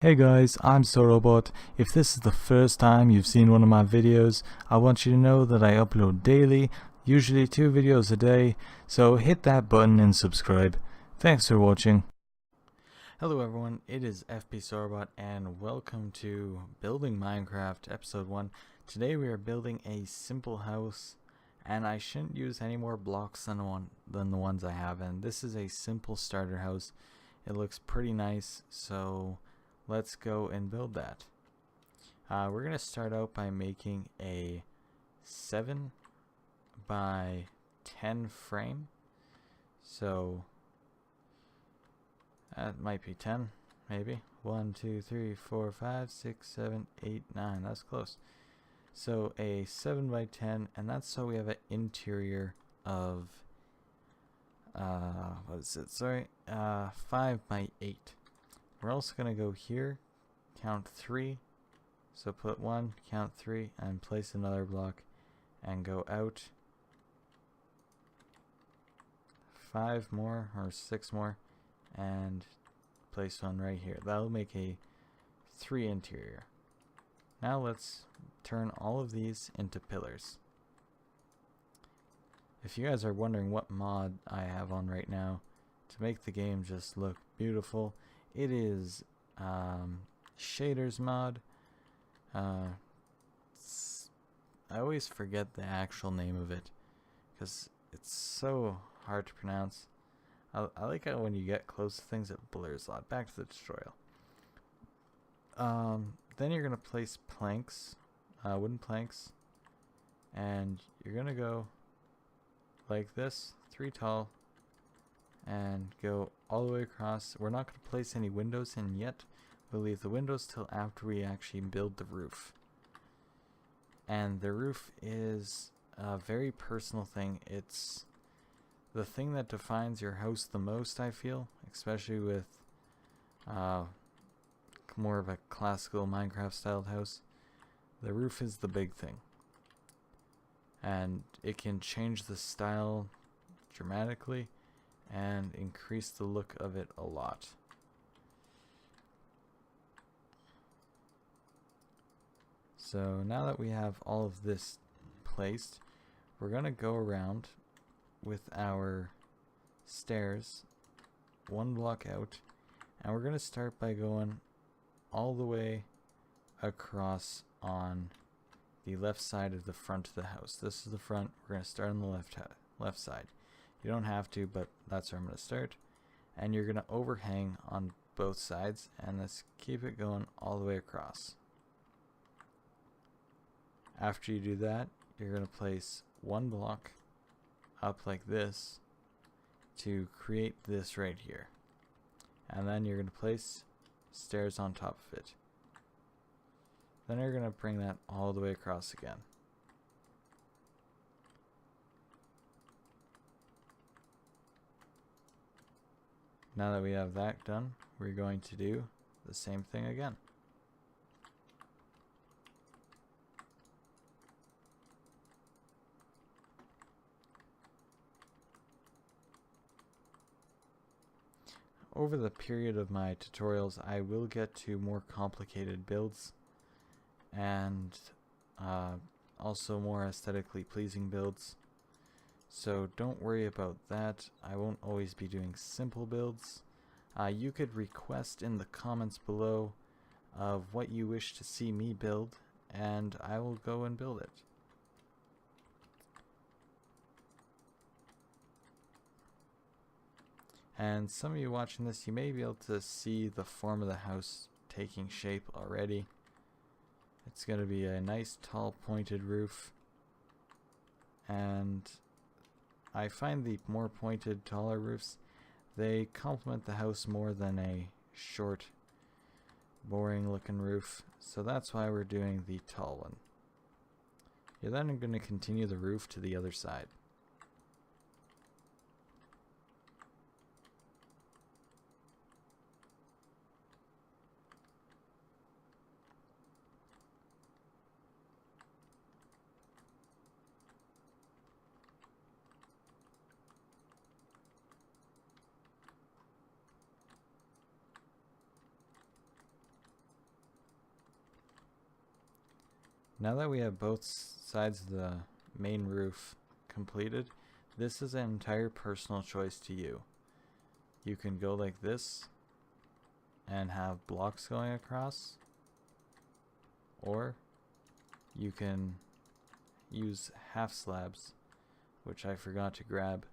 Hey guys, I'm Sorobot. If this is the first time you've seen one of my videos, I want you to know that I upload daily, usually 2 videos a day, so hit that button and subscribe. Thanks for watching. Hello everyone, it is FP Sorobot and welcome to Building Minecraft Episode 1. Today we are building a simple house, and I shouldn't use any more blocks than the ones I have, and this is a simple starter house. It looks pretty nice, so let's go and build that. We're going to start out by making a 7 by 10 frame. So that might be 10, maybe. 1, 2, 3, 4, 5, 6, 7, 8, 9. That's close. So a 7 by 10, and that's so we have an interior of, what is it? Sorry, 5 by 8. We're also going to go here, count 3, so put 1, count 3, and place another block, and go out 5 more, or 6 more, and place one right here. That'll make a 3 interior. Now let's turn all of these into pillars. If you guys are wondering what mod I have on right now to make the game just look beautiful, it is shaders mod. I always forget the actual name of it because it's so hard to pronounce. I like how when you get close to things it blurs a lot. Back to the tutorial. Then you're gonna place planks, wooden planks, and you're gonna go like this, 3 tall, and go all the way across. We're not going to place any windows in yet. We'll leave the windows till after we actually build the roof. And the roof is a very personal thing. It's the thing that defines your house the most, I feel, especially with more of a classical Minecraft styled house. The roof is the big thing, and it can change the style dramatically and increase the look of it a lot. So now that we have all of this placed, we're going to go around with our stairs 1 block out, and we're going to start by going all the way across on the left side of the front of the house. This is the front. We're going to start on the left side. You don't have to, but that's where I'm going to start. And you're going to overhang on both sides, and let's keep it going all the way across. After you do that, you're going to place 1 block up like this to create this right here. And then you're going to place stairs on top of it. Then you're going to bring that all the way across again. Now that we have that done, we're going to do the same thing again. Over the period of my tutorials, I will get to more complicated builds and also more aesthetically pleasing builds. So don't worry about that. I won't always be doing simple builds. You could request in the comments below of what you wish to see me build, and I will go and build it. And some of you watching this, you may be able to see the form of the house taking shape already. It's going to be a nice tall pointed roof, and I find the more pointed, taller roofs, they complement the house more than a short, boring looking roof. So that's why we're doing the tall one. You're then going to continue the roof to the other side. Now that we have both sides of the main roof completed, this is an entire personal choice to you. You can go like this and have blocks going across, or you can use half slabs, which I forgot to grab.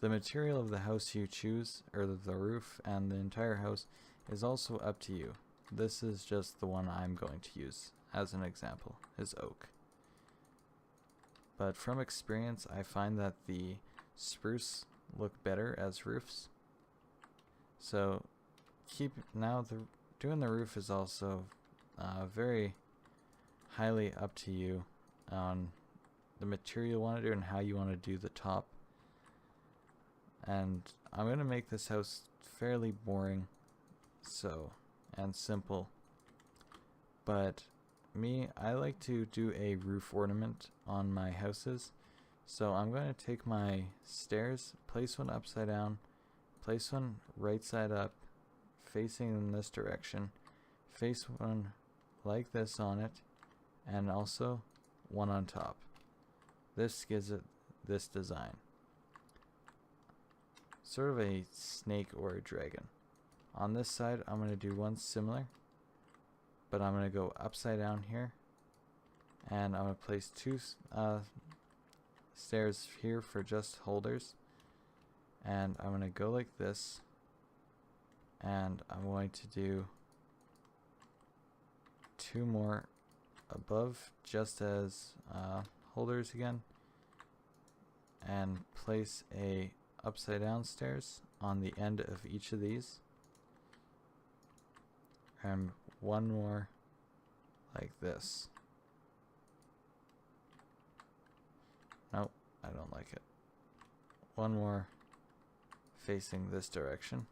The material of the house you choose, or the roof and the entire house, is also up to you. This is just the one I'm going to use as an example, is oak. But from experience, I find that the spruce look better as roofs. So doing the roof is also very highly up to you on the material you want to do and how you want to do the top. And I'm going to make this house fairly boring and simple. But I like to do a roof ornament on my houses. So I'm going to take my stairs, place one upside down, place one right side up, facing in this direction, face one like this on it, and also one on top. This gives it this design. Sort of a snake or a dragon. On this side, I'm going to do one similar, but I'm going to go upside down here, and I'm going to place two stairs here for just holders, and I'm going to go like this, and I'm going to do two more above just as holders again, and place a upside down stairs on the end of each of these, and one more like this. Nope, I don't like it. One more facing this direction.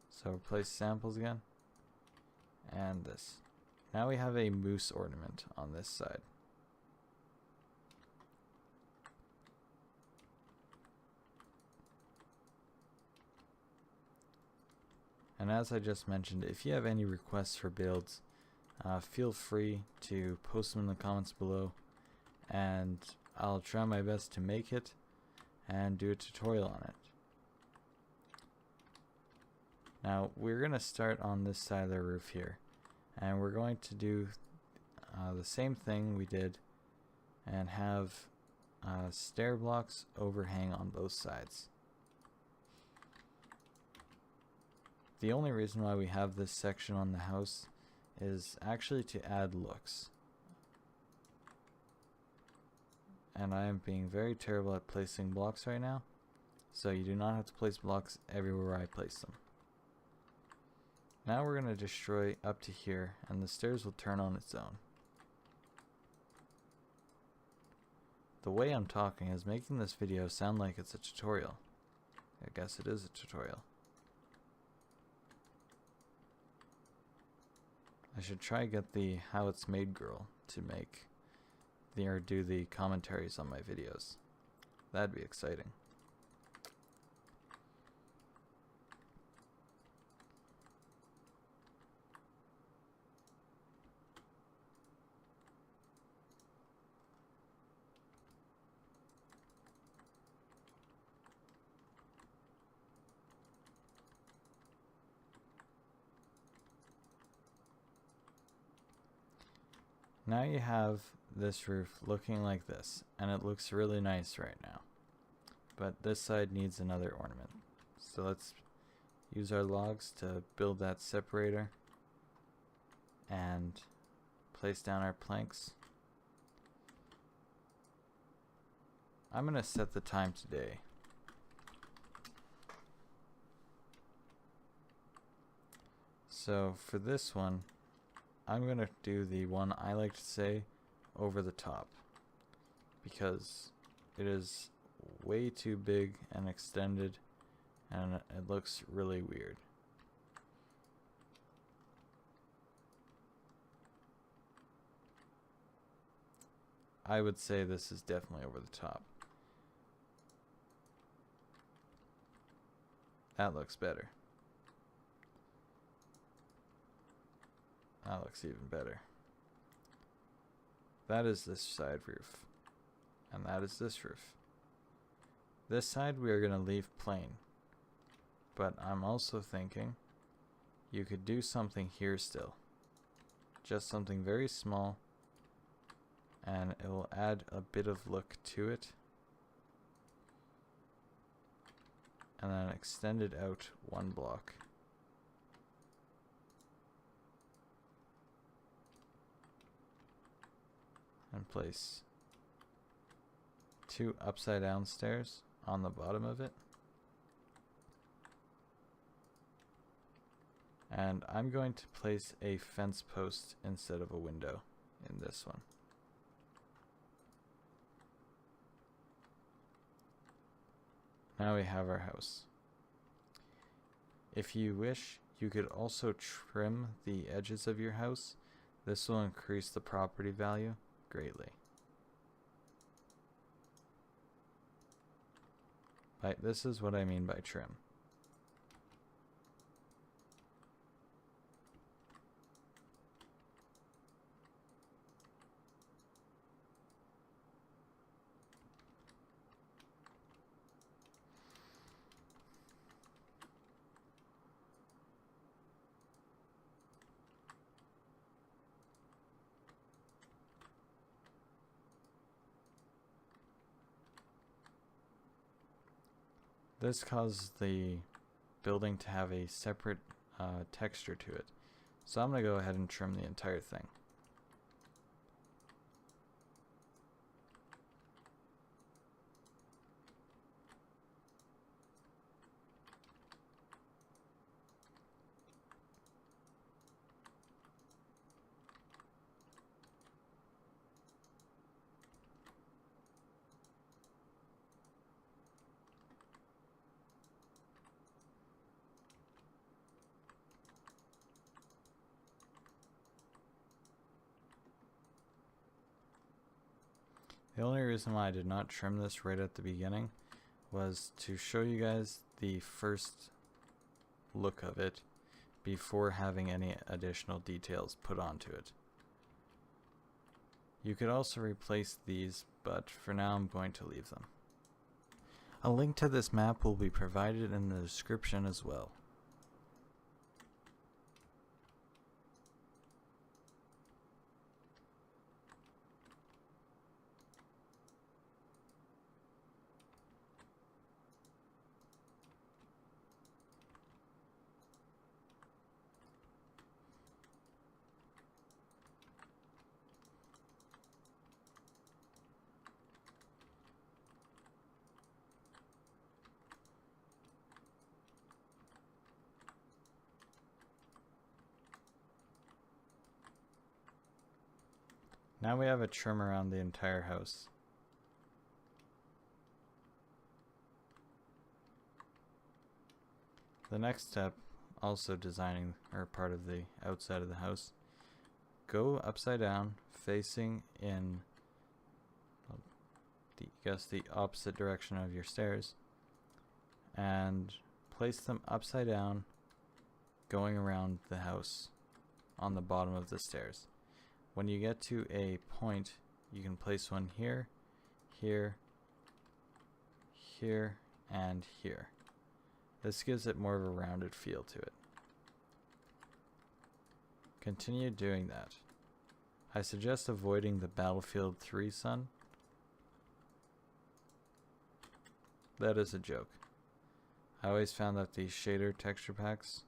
So replace samples again, and this. Now we have a moose ornament on this side. And as I just mentioned, if you have any requests for builds, feel free to post them in the comments below, and I'll try my best to make it and do a tutorial on it. Now we're going to start on this side of the roof here, and we're going to do the same thing we did and have stair blocks overhang on both sides. The only reason why we have this section on the house is actually to add looks. And I am being very terrible at placing blocks right now, so you do not have to place blocks everywhere I place them. Now we're going to destroy up to here, and the stairs will turn on its own. The way I'm talking is making this video sound like it's a tutorial. I guess it is a tutorial. I should try get the How It's Made girl to do the commentaries on my videos. That'd be exciting. Now you have this roof looking like this, and it looks really nice right now. But this side needs another ornament. So let's use our logs to build that separator and place down our planks. I'm going to set the time today. So for this one, I'm going to do the one I like to say over the top, because it is way too big and extended and it looks really weird. I would say this is definitely over the top. That looks better. That looks even better. That is this side roof. And that is this roof. This side we are going to leave plain. But I'm also thinking you could do something here still. Just something very small. And it will add a bit of look to it. And then extend it out one block. And place 2 upside down stairs on the bottom of it. And I'm going to place a fence post instead of a window in this one. Now we have our house. If you wish, you could also trim the edges of your house. This will increase the property value greatly. This is what I mean by trim. This causes the building to have a separate texture to it. So I'm going to go ahead and trim the entire thing. The only reason why I did not trim this right at the beginning was to show you guys the first look of it before having any additional details put onto it. You could also replace these, but for now I'm going to leave them. A link to this map will be provided in the description as well. Now we have a trim around the entire house. The next step, also designing or part of the outside of the house, go upside down, facing in the opposite direction of your stairs, and place them upside down, going around the house on the bottom of the stairs. When you get to a point, you can place one here, here, here, and here. This gives it more of a rounded feel to it. Continue doing that. I suggest avoiding the Battlefield 3 sun. That is a joke. I always found that these shader texture packs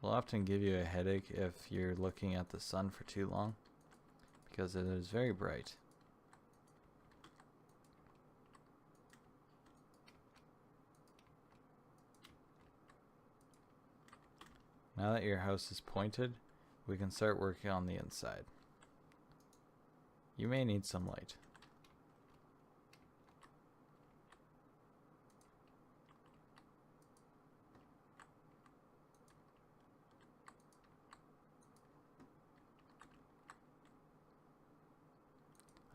will often give you a headache if you're looking at the sun for too long, because it is very bright. Now that your house is pointed, we can start working on the inside. You may need some light.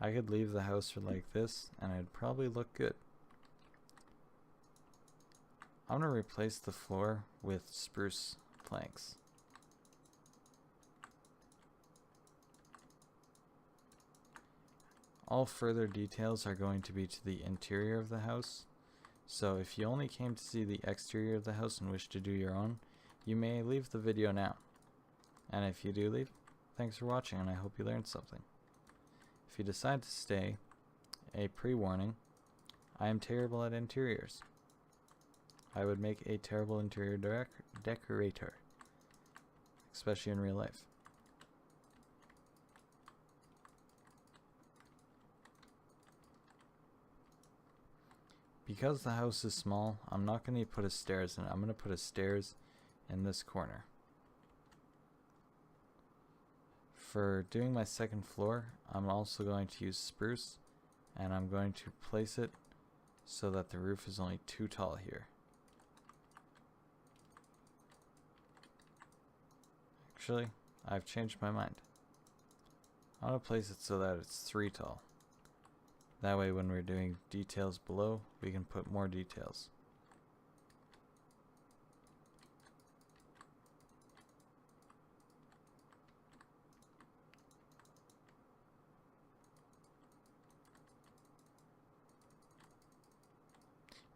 I could leave the house like this and it'd probably look good. I'm going to replace the floor with spruce planks. All further details are going to be to the interior of the house. So if you only came to see the exterior of the house and wish to do your own, you may leave the video now. And if you do leave, thanks for watching and I hope you learned something. If you decide to stay, a pre-warning, I am terrible at interiors. I would make a terrible interior decorator, especially in real life. Because the house is small, I'm not going to put a stairs in it. I'm going to put a stairs in this corner. For doing my second floor, I'm also going to use spruce, and I'm going to place it so that the roof is only too tall here. Actually, I've changed my mind. I'm going to place it so that it's 3 tall. That way when we're doing details below, we can put more details.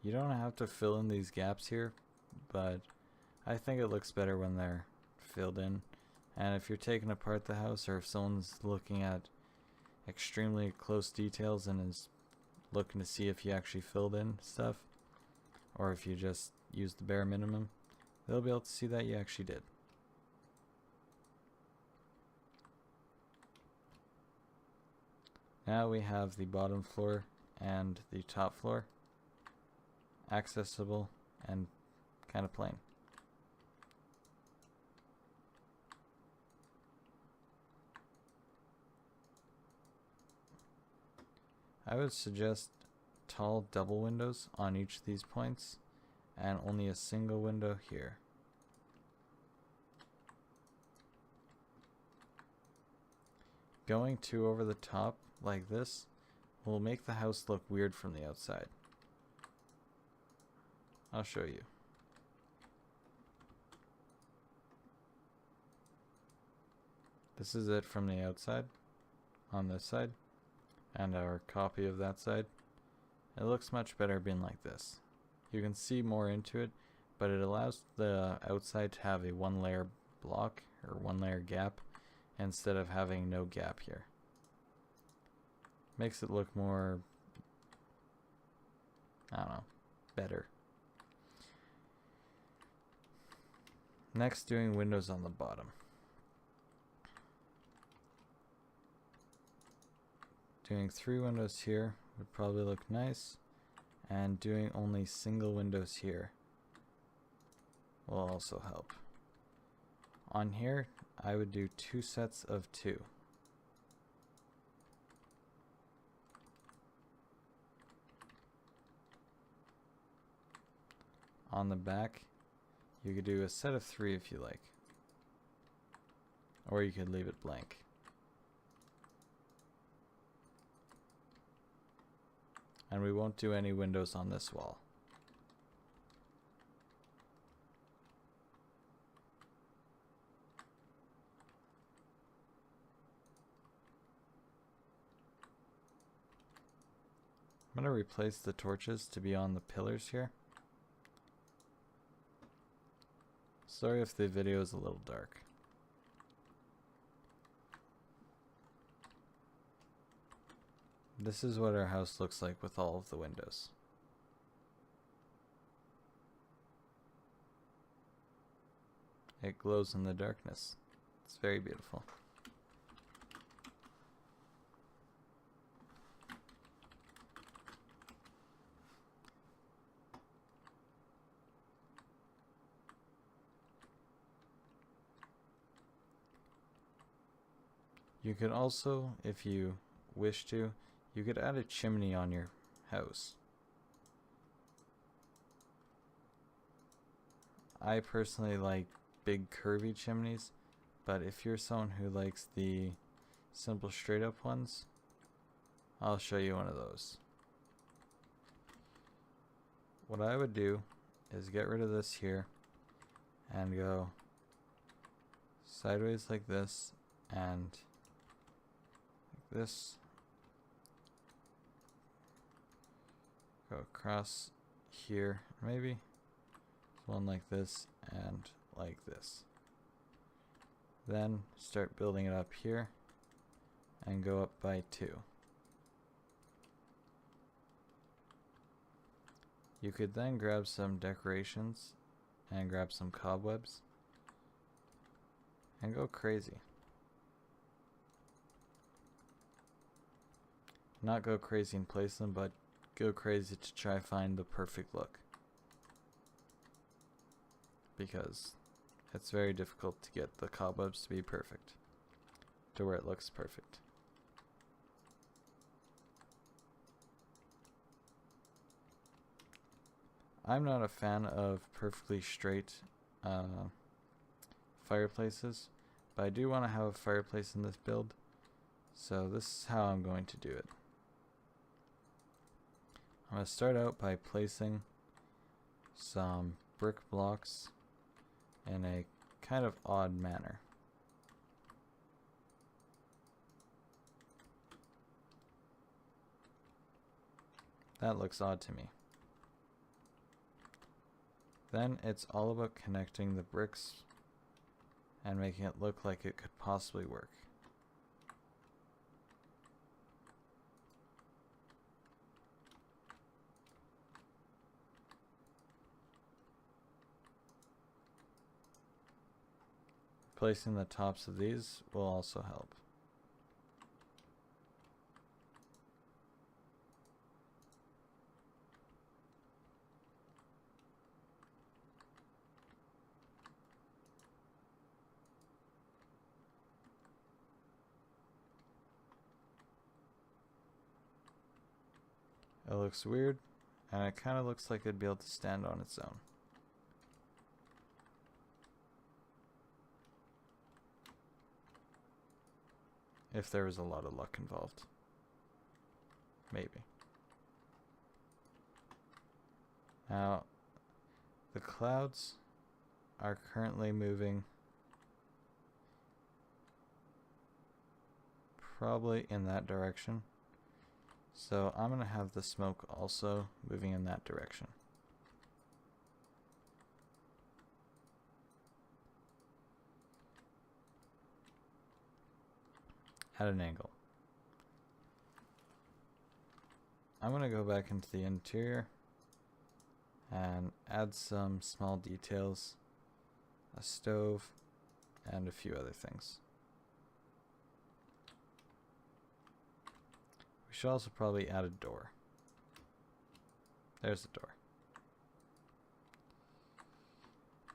You don't have to fill in these gaps here, but I think it looks better when they're filled in. And if you're taking apart the house, or if someone's looking at extremely close details and is looking to see if you actually filled in stuff, or if you just used the bare minimum, they'll be able to see that you actually did. Now we have the bottom floor and the top floor accessible and kind of plain. I would suggest tall double windows on each of these points and only a single window here. Going too over the top like this will make the house look weird from the outside. I'll show you. This is it from the outside on this side, and our copy of that side. It looks much better being like this. You can see more into it, but it allows the outside to have a 1-layer block or 1-layer gap instead of having no gap here. Makes it look more, I don't know, better. Next, doing windows on the bottom. Doing 3 windows here would probably look nice, and doing only single windows here will also help. On here, I would do 2 sets of 2. On the back, you could do a set of 3 if you like, or you could leave it blank. And we won't do any windows on this wall. I'm going to replace the torches to be on the pillars here. Sorry if the video is a little dark. This is what our house looks like with all of the windows. It glows in the darkness. It's very beautiful. You could also, if you wish to, you could add a chimney on your house. I personally like big curvy chimneys, but if you're someone who likes the simple straight up ones, I'll show you one of those. What I would do is get rid of this here and go sideways like this and like this Go across here, maybe. One like this and like this. Then start building it up here and go up by 2. You could then grab some decorations and grab some cobwebs and go crazy. Not go crazy and place them, but go crazy to try find the perfect look. Because it's very difficult to get the cobwebs to be perfect, to where it looks perfect. I'm not a fan of perfectly straight fireplaces, but I do want to have a fireplace in this build, so this is how I'm going to do it. I'm going to start out by placing some brick blocks in a kind of odd manner. That looks odd to me. Then it's all about connecting the bricks and making it look like it could possibly work. Placing the tops of these will also help. It looks weird, and it kind of looks like it'd be able to stand on its own. If there was a lot of luck involved. Maybe. Now, the clouds are currently moving probably in that direction. So I'm going to have the smoke also moving in that direction. At an angle. I'm going to go back into the interior and add some small details, a stove, and a few other things. We should also probably add a door. There's the door.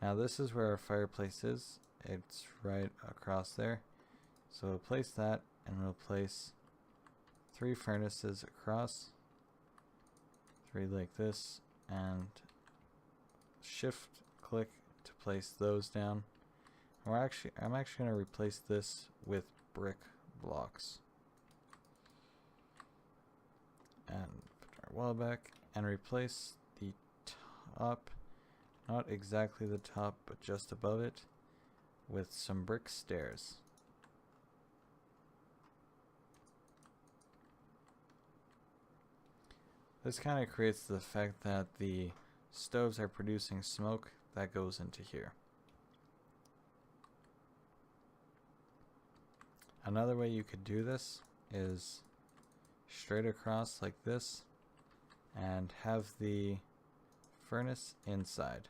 Now this is where our fireplace is. It's right across there. So we'll place that, and we'll place 3 furnaces across. 3 like this, and shift click to place those down. I'm actually going to replace this with brick blocks. And put our wall back and replace the top, not exactly the top, but just above it, with some brick stairs. This kind of creates the effect that the stoves are producing smoke that goes into here. Another way you could do this is straight across like this and have the furnace inside.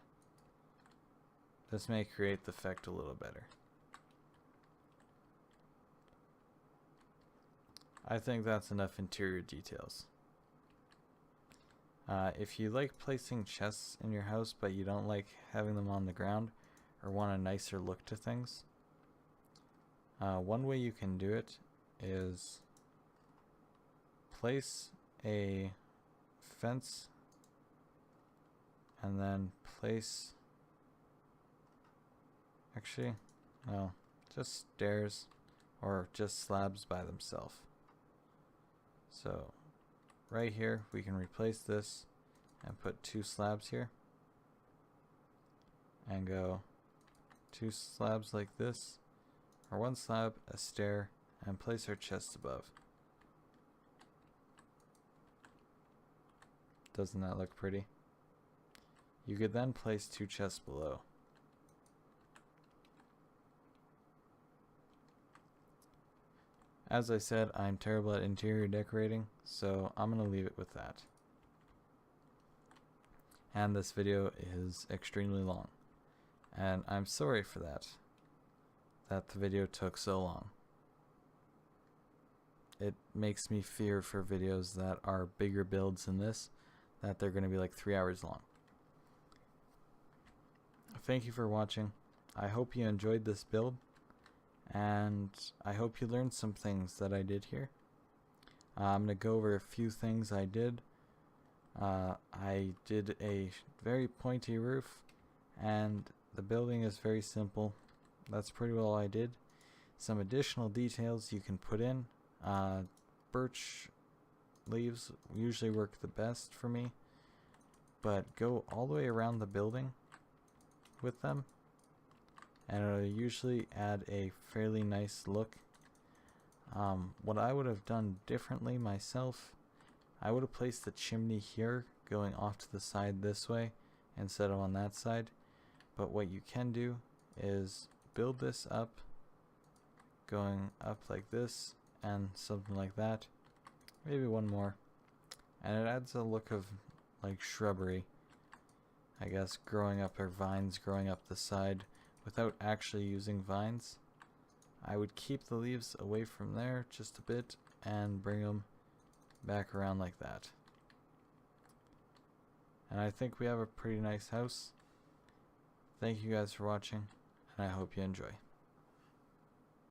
This may create the effect a little better. I think that's enough interior details. If you like placing chests in your house but you don't like having them on the ground or want a nicer look to things, one way you can do it is place a fence and then place, actually no, just stairs or just slabs by themselves. So right here we can replace this and put 2 slabs here and go 2 slabs like this, or 1 slab, a stair, and place our chest above. Doesn't that look pretty? You could then place 2 chests below. As I said, I'm terrible at interior decorating, so I'm going to leave it with that. And this video is extremely long. And I'm sorry for that the video took so long. It makes me fear for videos that are bigger builds than this, that they're going to be like 3 hours long. Thank you for watching. I hope you enjoyed this build, and I hope you learned some things that I did here. I'm going to go over a few things I did. I did a very pointy roof, and the building is very simple. That's pretty well all I did. Some additional details you can put in. Birch leaves usually work the best for me, but go all the way around the building with them, and it'll usually add a fairly nice look. What I would have done differently myself, I would have placed the chimney here going off to the side this way instead of on that side. But what you can do is build this up, going up like this and something like that, maybe one more, and it adds a look of like shrubbery, I guess, growing up, or vines growing up the side without actually using vines. I would keep the leaves away from there just a bit and bring them back around like that. And I think we have a pretty nice house. Thank you guys for watching, and I hope you enjoy.